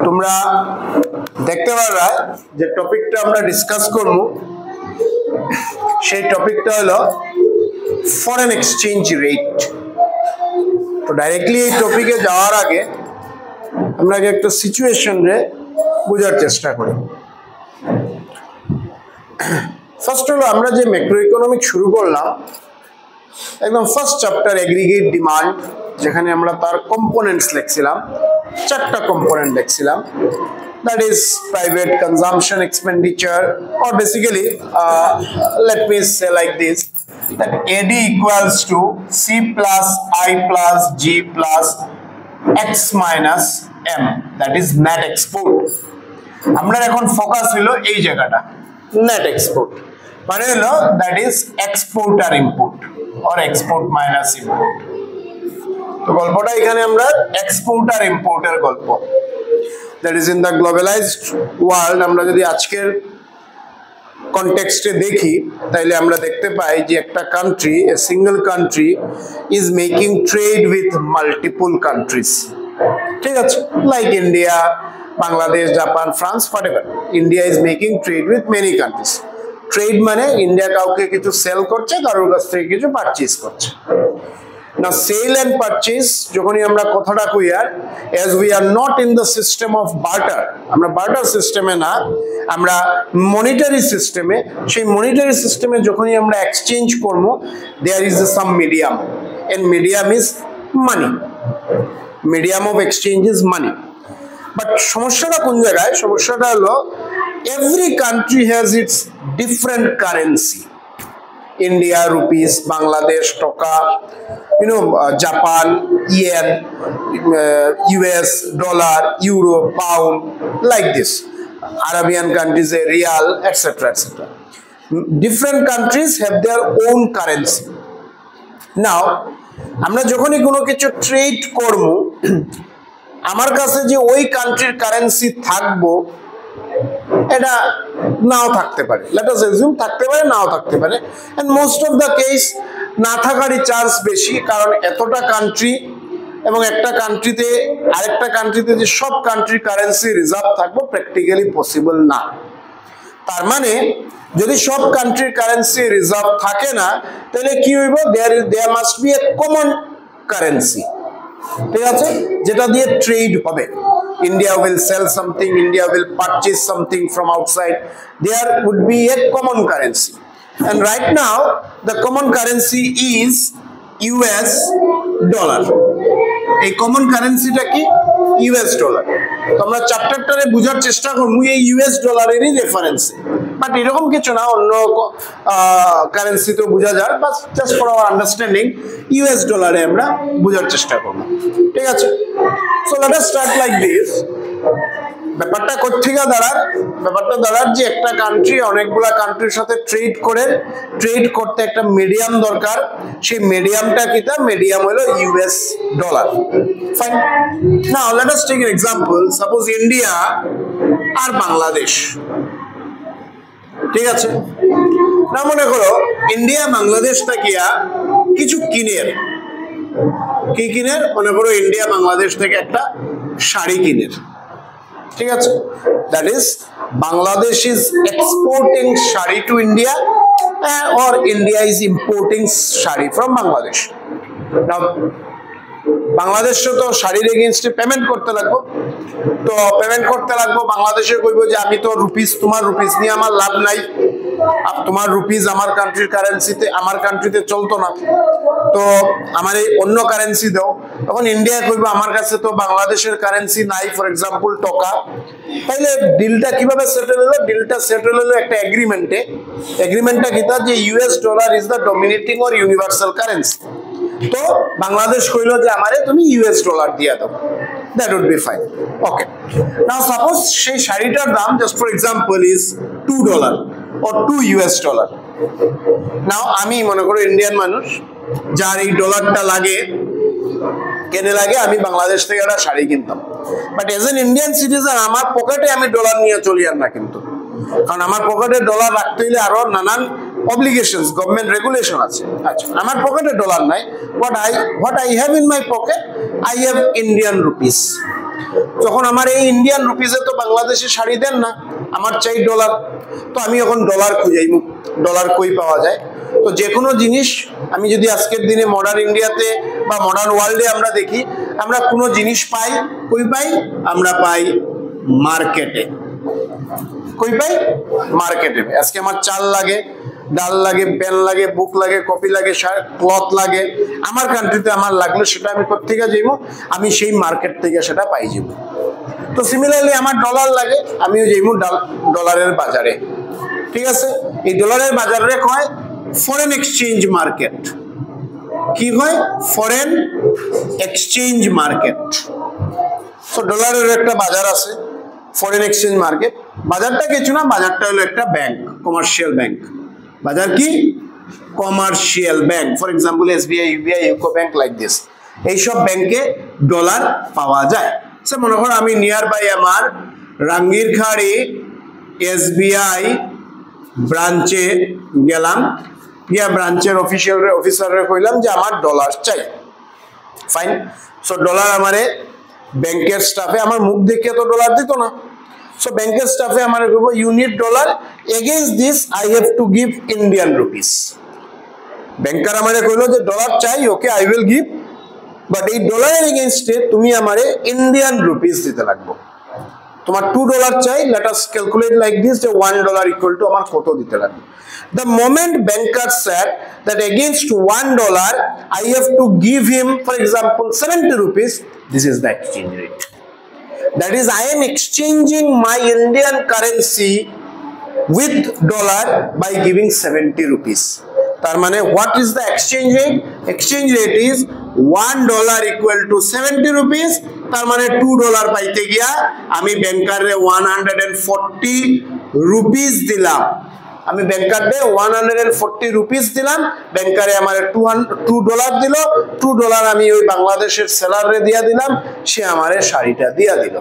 তোমরা দেখতে পারবা যে টপিকটা আমরা ডিসকাস করব সেই টপিকটা হলো ফরেন এক্সচেঞ্জ রেট। তো ডাইরেক্টলি এই টপিকে যাওয়ার আগে আমরা একটা সিচুয়েশন রে বোঝার চেষ্টা করি। ফার্স্ট হলো আমরা যে ম্যাক্রো ইকোনমিক শুরু করলাম, একদম ফার্স্ট চ্যাপ্টার এগ্রিগেট ডিমান্ড, যেখানে আমরা তার কম্পোনেন্টস লিখছিলাম, চারটা component লিখছিলাম। That is private consumption expenditure, or basically let me say like this, that AD equals to C plus I plus G plus X minus M, that is net export. আমরা এখন focus হলো এই জায়গাটা, net export মানে হলো that is export R import or export minus import। তো গল্পটা এখানে আমরা এক্সপোর্ট আর ইম্পোর্টের গল্প, that is in the globalized world। আমরা যদি আজকের কনটেক্সটে দেখি তাহলে আমরা দেখতে পাই যে একটা country, a single country is making trade with multiple countries, ঠিক আছে, like India, Bangladesh, Japan, France, whatever. India is making trade with many countries. Trade মানে ইন্ডিয়া কাউকে কিছু সেল করছে, কারোর কাছ থেকে কিছু পারচেজ করছে। Now sale and purchase যখনই আমরা কথাটা কই, আর as we are not in the system of barter, আমরা বার্টার সিস্টেমে না, আমরা মনিটারি সিস্টেমে। সেই মনিটারি সিস্টেমে যখনই আমরা এক্সচেঞ্জ করব, there is some medium, and medium is money, medium of exchange is money। But সমস্যাটা কোন জায়গায়? সমস্যাটা হলো every country has its different currency. India rupees, Bangladesh taka, Japan yen, US dollar, euro, pound, like this. Arabian countries a real, etc., etc. Different countries have their own currency. Now আমরা যখনই কোনো কিছু trade করব, আমার কাছে যে ওই কান্ট্রির কারেন্সি থাকবো, এটা নাও থাকতে পারে, লেট আস অ্যাজিউম থাকতে পারে, নাও থাকতে পারে, and most of the case না থাকারই চান্স বেশি, কারণ এতটা কান্ট্রি এবং একটা কান্ট্রিতে আরেকটা কান্ট্রিতে যে সব কান্ট্রির কারেন্সি রিজার্ভ থাকবে প্র্যাকটিক্যালি পসিবল না। তার মানে যদি সব কান্ট্রির কারেন্সি রিজার্ভ থাকে না, তাহলে কি হইব? There must be a common currency, ঠিক আছে, যেটা দিয়ে ট্রেড হবে। India will sell something, India will purchase something from outside, there would be a common currency, and right now the common currency is US dollar। এই common কারেন্সিটা কি? US dollar. তো আমরা চ্যাপ্টারটারে বোঝার চেষ্টা করব এই US ডলারেরই রেফারেন্সে, বাট এরকম কিছু না, অন্য কারেন্সি তো বোঝা যায়, but just for our understanding US ডলারে আমরা বোঝার চেষ্টা করব, ঠিক আছে। So let us start like this. ব্যাপারটা কোত্থেকে দাঁড়ার? ব্যাপারটা দাঁড়ার যে একটা কান্ট্রি অনেকগুলা কান্ট্রির সাথে ট্রেড করে, ট্রেড করতে একটা মিডিয়াম দরকার। সেই মিডিয়ামটা কিটা? মিডিয়াম হলো US dollar. Fine. Now let us take an example. Suppose India আর বাংলাদেশ, ঠিক আছে। না মনে করো ইন্ডিয়া বাংলাদেশটা কিয়া কিছু কিনের, কি কিনের? মনে করো ইন্ডিয়া বাংলাদেশ থেকে একটা শাড়ি কিনের, ঠিক আছে। That is Bangladesh is exporting sari to India, or India is importing sari from Bangladesh. Now বাংলাদেশে তো শাড়ির এগেইনস্টে পেমেন্ট করতে লাগবো, তো পেমেন্ট করতে লাগবো। বাংলাদেশে কইবো যে আমি তো রুপিস, তোমার রুপিস নিয়ে আমার লাভ নাই, তোমার রুপিস আমার কান্ট্রির কারেন্সিতে, আমার কান্ট্রিতে চলতো না, তো আমার এই অন্য কারেন্সি দাও। তখন ইন্ডিয়া কইবো আমার কাছে তো বাংলাদেশের কারেন্সি নাই, ফর এক্সাম্পল টাকা। তাইলে ডিলটা কিভাবে সেটেল হলো? ডিলটা সেটেল হলো একটা এগ্রিমেন্টে। এগ্রিমেন্টটা কি? যে US dollar is the dominating or universal currency. তো বাংলাদেশ কইলো যে আমারে তুমি US ডলার দিয়া দাও, that would be fine, okay। now suppose সেই শাড়িটার দাম just for example is $2 or $2 dollar। now আমি মনে করো ইন্ডিয়ান মানুষ, যার এই ডলারটা লাগে, কেনে লাগে, আমি বাংলাদেশ থেকে একটা শাড়ি কিনতাম, but age N Indian citizen আমার পকেটে আমি ডলার নিয়ে চলি আর না, কিন্তু কারণ আমার পকেটে ডলার রাখতে হলে আরো নানান obligations, government regulation আছে। আচ্ছা, আমার পকেটে ডলার নাই, what I have in my pocket, I have Indian rupees। যখন আমার এই ইন্ডিয়ান রুপিসে তো বাংলাদেশে শাড়ি দেন না, আমার চাই ডলার, তো আমি এখন ডলার খুঁজাইব, ডলার কই পাওয়া যায়। তো যে কোনো জিনিস আমি যদি আজকের দিনে মডার্ন ইন্ডিয়াতে বা মডার্ন ওয়ার্ল্ডে আমরা দেখি, আমরা কোনো জিনিস পাই, কই পাই? আমরা পাই মার্কেটে। কই পাই? মার্কেটে। আজকে আমার চাল লাগে, ডাল লাগে, পেন লাগে, বুক লাগে, কপি লাগে, ক্লথ লাগে, আমার কান্ট্রিতে আমার লাগলো, সেটা আমি কোত্থেকে যাইব? আমি সেই মার্কেট থেকে সেটা পাই যাব। তো সিমিলারলি আমার ডলার লাগে, আমিও যাইব ডলারের বাজারে। ঠিক আছে, এই ডলারের বাজারে কয় ফরেন এক্সচেঞ্জ মার্কেট। কি হয়? Foreign exchange market. তো ডলারের একটা বাজার আছে, ফরেন এক্সচেঞ্জ মার্কেট। বাজারটা কিছু না, বাজারটা হলো একটা ব্যাংক, কমার্শিয়াল ব্যাংক। বাজার কি? Commercial bank. For example SBI, UBI, UCO bank, like this. এইসব ব্যাংকে ডলার পাওয়া যায়। সে মনে করো আমি নিয়ার বাই আমার রাঙ্গিরখাড়ি এসবিআই ব্রাঞ্চে গেলাম, গিয়া ব্রাঞ্চের অফিসারে কইলাম যে আমার ডলার চাই। ফাইন। সো ডলার আমারে ব্যাংকের স্টাফে, আমার মুখ দেখে তো ডলার দিত না, সো ব্যাংকের স্টাফে আমার বলবো you need dollar, against this I have to give Indian rupees. Banker আমারে কইলো যে ডলার চাই, okay I will give, but এই ডলারের এগেইনস্টে তুমি আমারে ইন্ডিয়ান রুপিস দিতে লাগবে। তোমার $2 চাই, let us calculate like this যে $1 ইকুয়াল টু আমার কত দিতে লাগবে। The moment banker said that against $1 I have to give him, for example, 70 rupees, this is the exchange rate. That is, I am exchanging my Indian currency with dollar by giving 70 rupees. তার মানে what is the exchange rate? Exchange rate is $1 equal to 70 rupees. তার মানে $2 পাইতে গিয়া আমি ব্যাংকারে 140 rupees দিলাম। আমি ব্যাংকারে 140 rupees দিলাম, ব্যাংকারে আমার $2 দিল, $2 আমি ওই বাংলাদেশের সেলারে দিয়া দিলাম, সে আমারে শাড়িটা দিয়া দিল।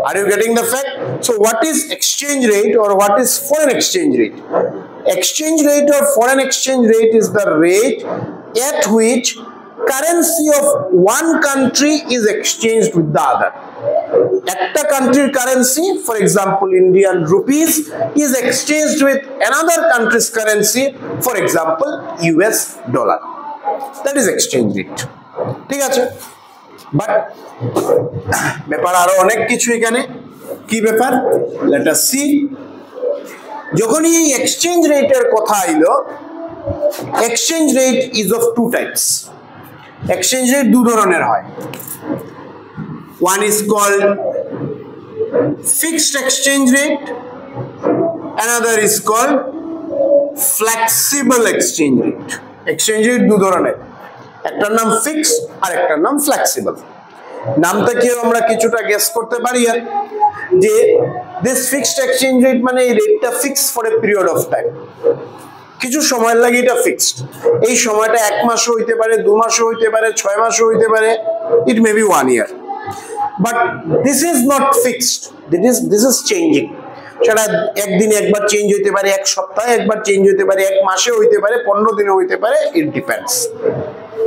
Are you getting the fact? So what is exchange rate or what is foreign exchange rate? Exchange rate or foreign exchange rate is the rate at which currency of one country is exchanged with the other. একটা country's currency, for example Indian rupees, is exchanged with another country's currency, for example US dollar. That is exchange rate. ঠিক আছে? But ব্যাপার আরো অনেক কিছু এখানে। কি ব্যাপার? Let us see. যখন এই এক্সচেঞ্জ রেটের কথা আইলো, exchange rate is of two types. Exchange rate দু ধরনের হয়। One is called fixed exchange rate, another is called flexible exchange rate. Exchange rate দু ধরনের, একটার নাম ফিক্স আর একটার নাম ফ্লেক্সিবল। নামটা কি আমরা কিছুটা গেস করতে পারি যে দিস ফিক্সড এক্সচেঞ্জ রেট মানে এই রেটটা fix for a period of time, কিছু সময়ের লাগে এটা ফিক্সড। এই সময়টা 1 মাসও হইতে পারে, 2 মাসও হইতে পারে, 6 মাসও হইতে পারে, it may be 1 year, but this is not fixed, this is changing. সেটা একদিনে একবার চেঞ্জ হইতে পারে, এক সপ্তাহে একবার চেঞ্জ হইতে পারে, 1 মাসে হইতে পারে, 15 দিনে হইতে পারে, it depends.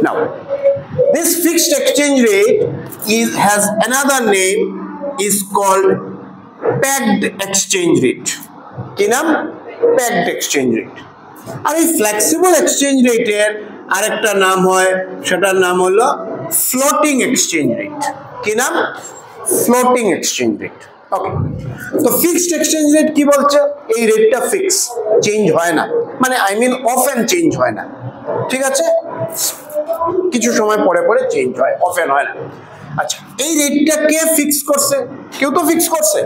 Now, this fixed exchange rate has another name, is called pegged exchange rate. কি নাম? Pegged exchange rate. আর এই flexible exchange rate এর আরেকটা নাম হয়, সেটার নাম হলো floating exchange rate. কি নাম? Floating exchange rate. Okay. তো ফিক্সড এক্সচেঞ্জ রেট কি বলছে? এই রেটটা ফিক্স, চেঞ্জ হয় না, মানে আই মিন অফেন চেঞ্জ হয় না। ঠিক আছে, কিছু সময় পরে পরে চেঞ্জ হয়, অফেন হয় না। আচ্ছা, এই রেটটা কে ফিক্স করছে? কেউ তো ফিক্স করছে,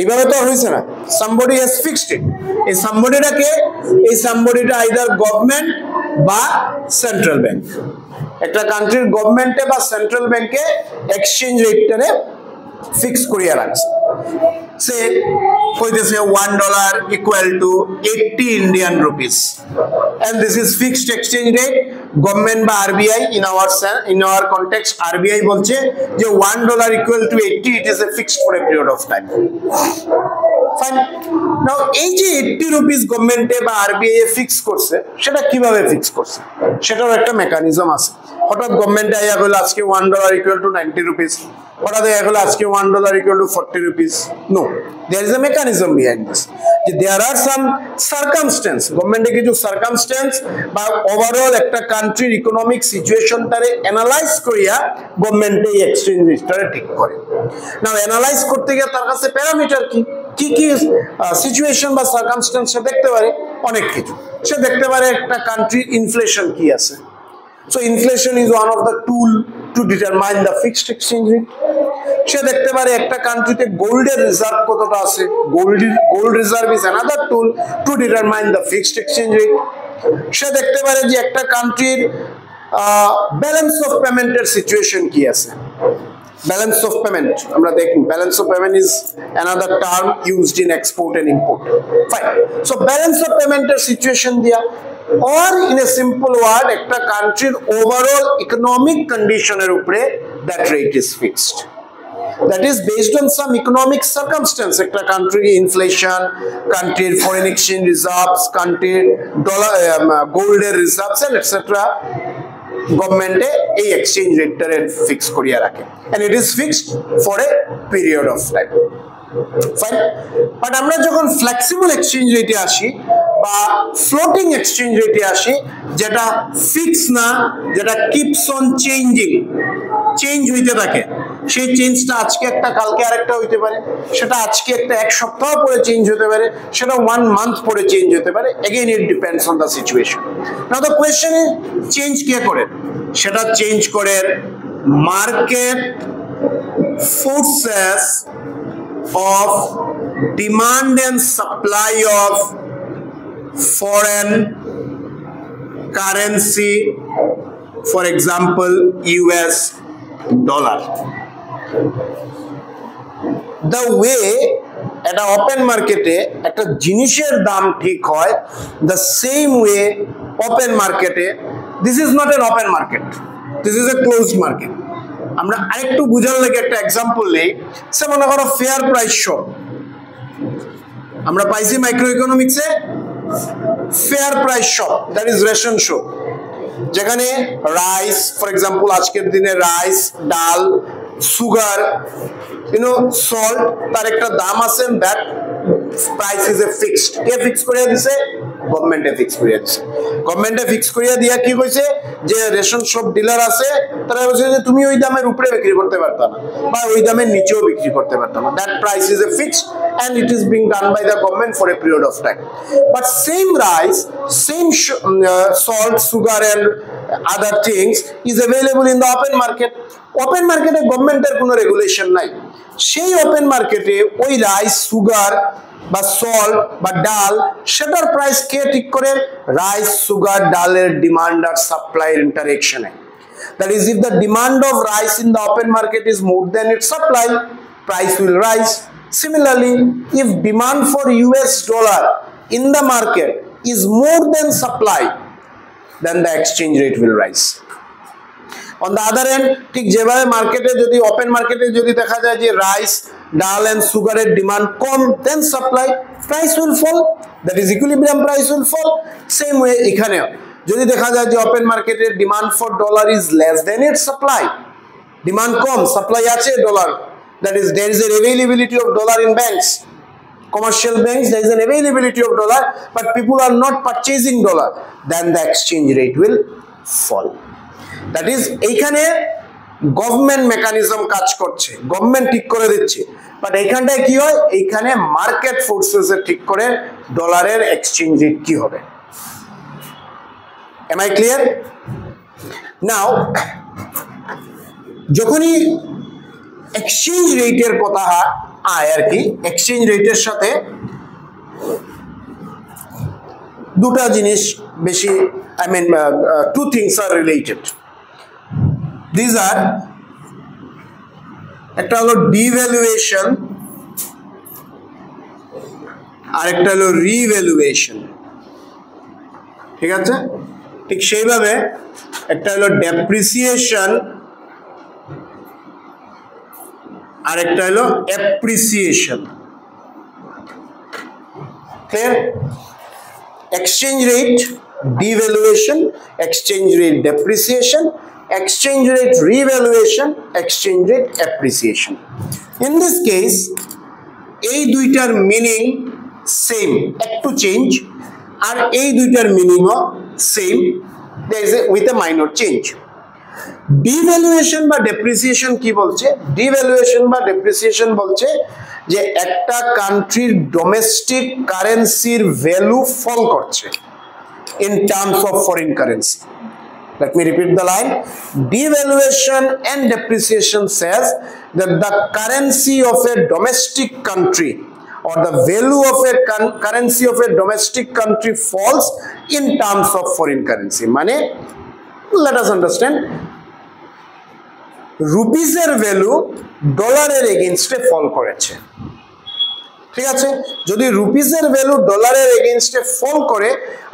এইভাবে তো হয়েছে না। somebody has fixed it. এই somebodyটা কে? এই somebodyটা আইদার গভর্নমেন্ট বা সেন্ট্রাল ব্যাংক। একটা কান্ট্রির গভর্নমেন্টে বা সেন্ট্রাল ব্যাংকে এক্সচেঞ্জ রেটটারে ফিক্স করিয়া রাখছে। সে কইতেছে $1 equal to 80 Indian rupees, and this is fixed exchange rate. Government বা RBI, in our context RBI বলছে যে $1 equal to 80, it is a fixed for a period of time. Fine. Now এই যে 80 rupees গভর্নমেন্টে বা RBI এ fix করছে, সেটা কিভাবে fix করছে? সেটার একটা মেকানিজম আছে। হঠাৎ গভর্নমেন্ট আইয়া কইলো আজকে $1 equal to 90 rupees, হঠাৎ আইয়া কইলো আজকে $1 equal to 40 rupees. No, there is a mechanism behind this. There are some circumstance, গভর্নমেন্টে কিছু সার্কামস্টেন্স বা ওভারঅল একটা কান্ট্রির ইকোনমিক সিচুয়েশনটারে অ্যানালাইজ করিয়া গভর্নমেন্টে এই এক্সচেঞ্জ রেটটারে ঠিক করে। নাও অ্যানালাইজ করতে গিয়ে তার কাছে প্যারামিটার কি কি সিচুয়েশন বা সার্কামস্টেন্স সে দেখতে পারে, অনেক কিছু সে দেখতে পারে। একটা কান্ট্রির ইনফ্লেশন কি আছে, so inflation is one of the tool to determine the fixed exchange rate. সে দেখতে পারে একটা কান্ট্রিতে গোল্ডের রিজার্ভ কতটা আছে, gold reserve is another tool to determine the fixed exchange rate. সে দেখতে পারে যে একটা কান্ট্রির ব্যালেন্স অফ পেমেন্টের সিচুয়েশন কি আছে। Balance of payment, আমরা দেখি balance of payment is another term used in export and import. Fine. So balance of payment এর situation দিয়া, or in a simple word একটা কান্ট্রির ওভারঅল ইকোনমিক কন্ডিশনের উপরে that rate is fixed. That is based on some economic circumstance. একটা কান্ট্রির inflation, কান্ট্রির foreign exchange reserves, কান্ট্রির ডলার গোল্ডের রিজার্ভস এন্ড এটসেট্রা গভর্নমেন্টে এই এক্সচেঞ্জ রেটটারে ফিক্স করিয়া রাখে, and it is fixed for a period of time. Fine. But আমরা যখন ফ্লেক্সিবল এক্সচেঞ্জ রেটে আসি বা ফ্লোটিং এক্সচেঞ্জ রেটে আসি, যেটা ফিক্স না, যেটা কিপস অন চেঞ্জিং, চেঞ্জ হইতে থাকে, সেই চেঞ্জটা আজকে একটা কালকে আরেকটা হইতে পারে, সেটা আজকে একটা এক সপ্তাহ পরে চেঞ্জ হতে পারে, সেটা 1 month পরে চেঞ্জ হতে পারে। Again it depends on the situation. Now the question is change কে করে? সেটা চেঞ্জ করে market forces of demand and supply of foreign currency, for example US dollar. The way একটা ওপেন মার্কেটে একটা জিনিসের দাম ঠিক হয়, the same way ওপেন মার্কেটে, this is not an open market, this is a closed market. আমরা আরেকটু বুঝার লাগে একটা এক্সাম্পল নেই। সে মনে করো ফেয়ার প্রাইস শো, আমরা পাইছি মাইক্রো ইকোনমিক্সে fair price show, that is ration show, যেখানে রাইস ফর এক্সাম্পল আজকের দিনে রাইস, ডাল, সুগার, সল্ট, তার একটা দাম আছে, that price is a fixed. K fix করে দিছে? গভর্নমেন্টে ফিক্স করে দিছে। গভর্নমেন্টে ফিক্স করে দিয়া কি কইছে যে রেশন শপ ডিলার আছে, তারা বলছে যে তুমি ওই দামের উপরে বিক্রি করতে পারতা না বা ওই দামের নিচেও বিক্রি করতে পারতা না। That price is a fixed and it is being done by the government for a period of time. But same rice, same salt, sugar and other things is available in the open market. Open মার্কেটে গভর্নমেন্টের কোনো regulation নাই। সেই open মার্কেটে ওই rice, sugar বা salt বা ডাল, সেটার প্রাইস কে ঠিক করে? রাইস, সুগার, ডালের ডিমান্ড আর সাপ্লাইয়ের ইন্টারেকশনে। That is, if the demand of rice in the open market is more than its supply, price will rise. Similarly, if demand for US dollar in the market is more than supply, then the exchange rate will rise. On the other hand, ঠিক যেভাবে মার্কেটে যদি open মার্কেটে যদি দেখা যায় যে rice, dal and সুগারের ডিমান্ড কম than supply, price will fall, that is equilibrium, price will fall. Same way এখানেও যদি দেখা যায় যে ওপেন মার্কেটের demand for dollar is less than its supply, demand কম, সাপ্লাই আছে dollar, that is there is an availability of dollar in banks, commercial banks, there is an availability of dollar, but people are not purchasing dollar, then the exchange rate will fall. That is, এইখানে government mechanism কাজ করছে, government ঠিক করে দিচ্ছে, but এইখানটায় কি হয়? এইখানে মার্কেট ফোর্সেস ঠিক করে ডলারের এক্সচেঞ্জ রেট কি হবে। Am I clear? Now, যখনই এক্সচেঞ্জ রেটের কথা আয় আর কি, এক্সচেঞ্জ রেটের সাথে দুটা জিনিস বেশি, I mean two things are related. These are, একটা হলো ডিভ্যালুয়েশন আর একটা হলো রিভ্যালুয়েশন। ঠিক আছে? ঠিক সেইভাবে একটা হলো ডেপ্রিসিয়েশন আর একটা হলো appreciation. Clear? Exchange rate devaluation, exchange rate depreciation, exchange rate revaluation, exchange rate appreciation. In this case এই দুইটার মিনিং সেম, একটু চেঞ্জ, আর এই দুইটার মিনিংও same, there is a with a minor change. Devaluation বা ডেপ্রিসিয়েশন কি বলছে? ডিভ্যালুয়েশন বা ডেপ্রিসিয়েশন বলছে যে একটা কান্ট্রির ডোমেস্টিক কারেন্সির ভ্যালু ফল করছে in terms of foreign currency. Let me repeat the line. Devaluation and depreciation says that the currency of a domestic country or the value of a currency of a domestic country falls in terms of foreign currency. Mane, let us understand. Rupees er value dollar er against e fall করেছে, ঠিক আছে? যদি rupees এর value ডলারের এগেইনস্টে fall করে,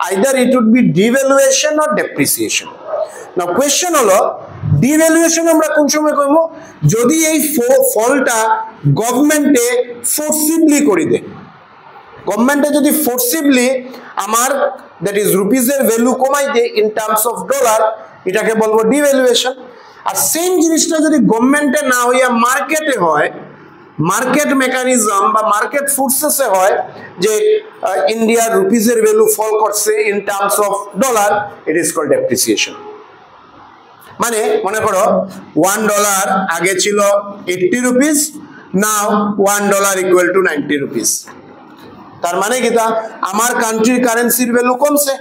either it would be devaluation or depreciation. Now question হলো, devaluation আমরা কোন সময় করব? যদি এই ফলটা গভর্নমেন্টে ফোর্সিবলি করে দেয়, গভর্নমেন্টে যদি ফোর্সিবলি আমার দ্যাট ইজ রুপিস এর ভ্যালু কমাই দেয় ইন টার্মস অফ ডলার, এটাকে বলবো ডিভ্যালুয়েশন। আর সেম জিনিসটা যদি গভর্নমেন্টে না হইয়া মার্কেটে হয়, মার্কেট মেকানিজম বা মার্কেট ফোর্সেসে হয় যে ইন্ডিয়ার রুপিসের ভ্যালু ফল করছে in terms of dollar, it is called depreciation. মানে মনে করো $1 আগে ছিল 80 rupees, now $1 equal to 90 rupees. তার মানে কি, তা আমার কান্ট্রির কারেন্সির ভ্যালু কমছে,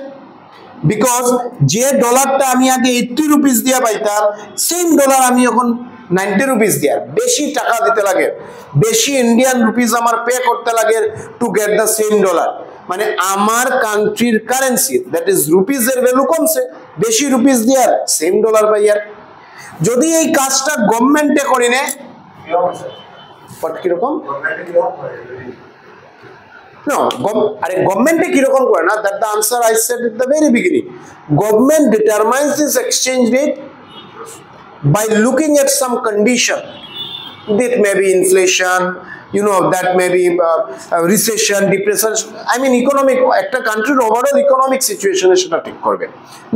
বিকজ যে ডলারটা আমি আগে 80 রুপিস দিয়া পাইতাম, সেম ডলার আমি এখন 90 রুপিস দিয়া, বেশি টাকা দিতে লাগে, বেশি ইন্ডিয়ান রুপিস আমার পে করতে লাগে to get the same dollar. মানে আমার কান্ট্রির কারেন্সি দ্যাট ইজ রুপিস এর ভ্যালু কমছে, বেশি রুপিস দিয়ার সেম ডলার পাইয়ার। যদি এই কাজটা গভর্নমেন্টে করি না, কিরকম No, আরে গভর্নমেন্টে কিরকম করে না, that the answer I said at the very beginning. Government determines this exchange rate by looking at some condition. That may be inflation, you know, that may be recession, depression. I mean economic, একটা countryর overall economic situation এ সেটা ঠিক করবে।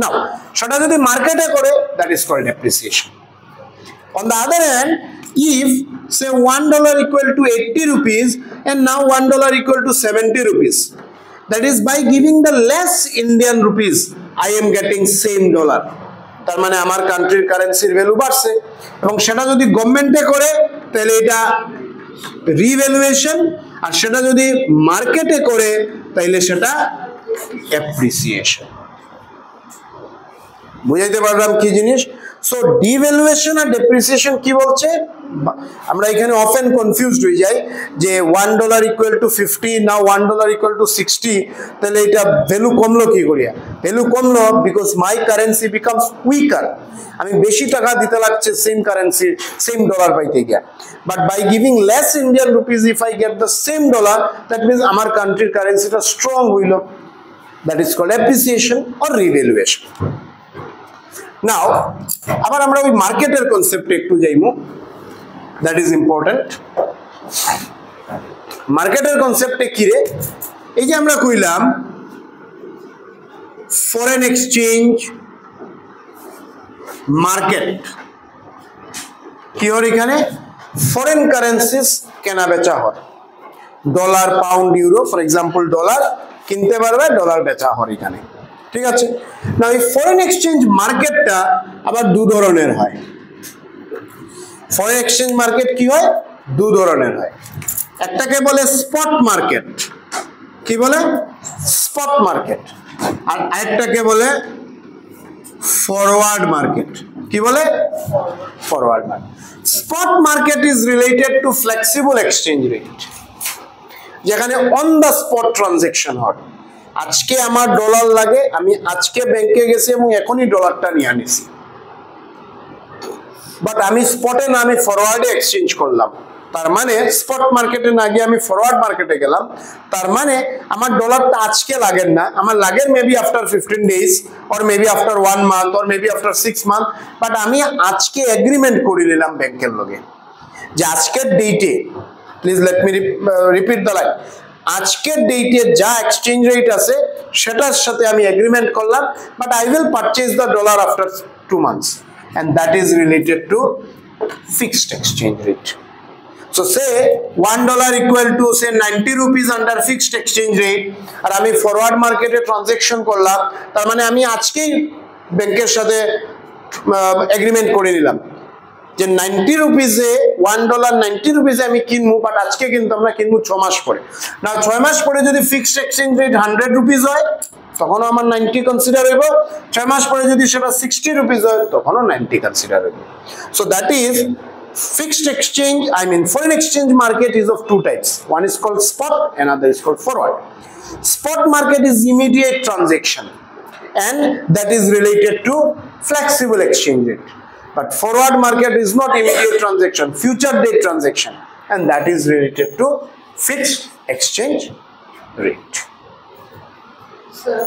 Now, সেটা যদি মার্কেটে করে, that is called depreciation. On the other hand, if say $1 equal to 80 rupees and now $1 equal to 70 rupees, that is by giving the less Indian rupees I am getting same dollar. তার মানে আমার কান্ট্রির কারেন্সির value বাড়ছে, এবং সেটা যদি গভর্নমেন্টে করে তাহলে এটা রিভ্যালুয়েশন, আর সেটা যদি মার্কেটে করে তাহলে সেটা অ্যাপ্রিসিয়েশন। বুঝাইতে পারলাম কি জিনিস? সো ডিভ্যালুয়েশন আর ডেপ্রিসিয়েশন কি বলছে? আমরা এখানে অফেন কনফিউজড হয়ে যাই যে $1 equal to 50, now $1 equal to 60, তাহলে এটা ভ্যালু কমলো কি করিয়া? ভ্যালু কমলো because my currency becomes weaker, আমি বেশি টাকা দিতে লাগছে সেম কারেন্সি, সেম ডলার পাইতে গিয়া। But by giving less Indian rupees if I get the same dollar, that means আমার কান্ট্রির কারেন্সিটা স্ট্রং হইল, that is called appreciation or revaluation. Now আবার আমরা ওই মার্কেটের কনসেপ্টে একটু যাইমু, দ্যাট ইজ ইম্পর্টেন্ট। মার্কেটের কনসেপ্টে কি রে? এই যে আমরা কইলাম ফরেন এক্সচেঞ্জ মার্কেট কি হয়, এখানে ফরেন কারেন্সিস কেনা বেচা হয়, dollar, pound, euro, for example dollar কিনতে পারবে, ডলার বেচা হয় এখানে, ঠিক আছে? না, এই ফরেন এক্সচেঞ্জ মার্কেটটা আবার দু ধরনের হয়। ফরেন এক্সচেঞ্জ মার্কেট কি হয়? দু ধরনের হয়। একটাকে বলে স্পট মার্কেট, কি বলে? Spot market. আর আরেকটাকে বলে ফরওয়ার্ড মার্কেট, কি বলে? Forward market. Spot market is related to flexible exchange rate, যেখানে অন দ্য স্পট ট্রানজেকশন হয়। আজকে আমার ডলার লাগে, আমি আজকে ব্যাংকে গেছি এবং এখনই ডলারটা নিয়ে আনিছি, বাট আমি স্পটে না, আমি ফরওয়ার্ডে এক্সচেঞ্জ করলাম। তার মানে স্পট মার্কেটে না গিয়ে আমি ফরওয়ার্ড মার্কেটে গেলাম, তার মানে আমার ডলারটা আজকে লাগেন না, আমার লাগেন maybe after 15 days or maybe after 1 month or maybe after 6 months, but আমি আজকে এগ্রিমেন্ট করে নিলাম ব্যাংকের লগে যে আজকের ডেটে, please let me repeat the line, আজকের ডেটে যা এক্সচেঞ্জ রেট আছে সেটার সাথে আমি এগ্রিমেন্ট করলাম, but I will purchase the dollar after 2 months। and that is related to fixed exchange rate. So say $1 equal to say 90 rupees under fixed exchange rate, আর আমি forward মার্কেটে ট্রানজাকশন করলাম, তার মানে আমি আজকেই ব্যাংকের সাথে এগ্রিমেন্ট করে নিলাম যে 90 রুপিসে $1 90 রুপিসে আমি কিনবো, বাট আজকে কিন্তু আমরা কিনবো 6 মাস পরে। না 6 মাস পরে যদি ফিক্সড এক্সচেঞ্জ রেট 100 রুপিস হয় তখনও আমার 90 কনসিডার হইব, 6 মাস পরে যদি সেটা 60 রুপিস হয় তখনও 90 কনসিডার হইব। So that is fixed exchange, I mean foreign exchange market is of two types. One is called spot, another is called forward. Spot market is immediate transaction and that is related to flexible exchange rate. But forward market is not immediate transaction, future date transaction, and that is related to fixed exchange rate. Sir.